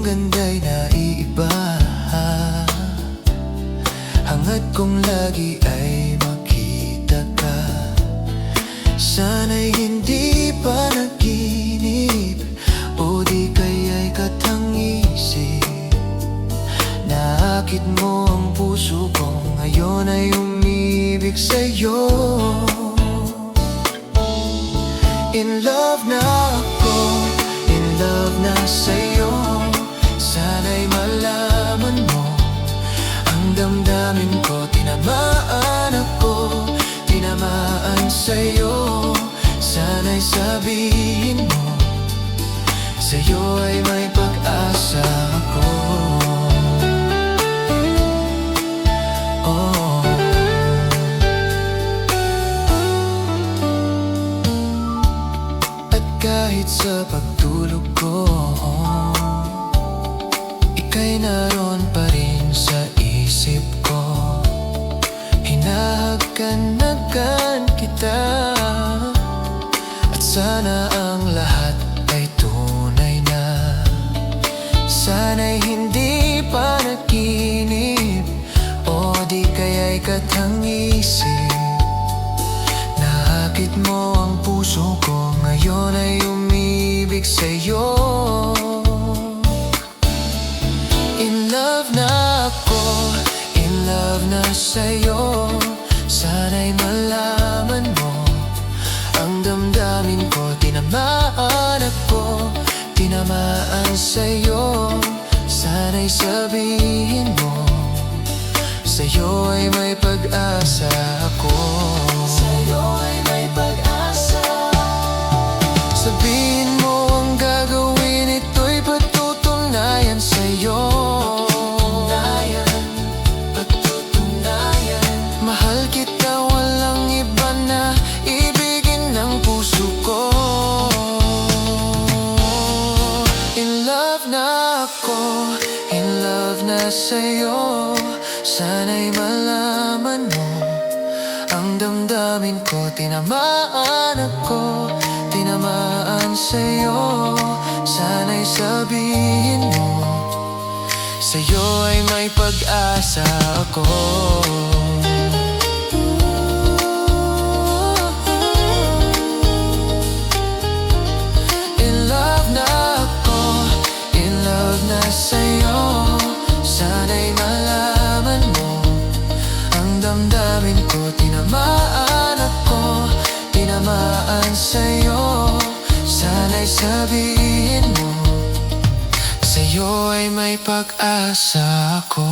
ganda'y naiiba. Hangad kong lagi ay makita ka. Sana'y hindi pa naginip, o di kaya'y katang-isip. Naakit mo ang puso ko, ngayon ay umibig sa'yo. In love na ako, in love na sa'yo. Sana'y malaman mo ang damdamin ko. Tinamaan ako, tinamaan sa'yo. Sana'y sabihin mo, sa'yo ay may pag-asa ako. Kahit sa pagtulog ko, ika'y naroon pa rin sa isip ko. Hinahagkan kita, at sana ang lahat ay tunay na. Sana'y hindi pa naginip, o di kaya'y katang-isip. Naakit mo ang puso ko, ngayon ay umibig sa'yo. In love na ako, in love na sa'yo. Sana'y malaman mo ang damdamin ko. Tinamaan ako, tinamaan sa'yo. Sana'y sabihin mo, sa'yo ay may pag-asa ako. Sa'yo ay may pag-asa. Sabihin mo ang gagawin, ito'y patutunayan sa'yo. Patutunayan. Mahal kita, walang iba na ibigin ng puso ko. In love na ako, in love na sa'yo. Sana'y malaman mo ang damdamin ko. Tinamaan ako, tinamaan sa'yo. Sana'y sabihin mo, sa'yo ay may pag-asa ako. In love na ako, in love na sa'yo. Sana'y malaman mo ang damdamin ko. Tinamaan ako, tinamaan sa'yo. Sana'y sabihin mo, sa'yo ay may pag-asa ako.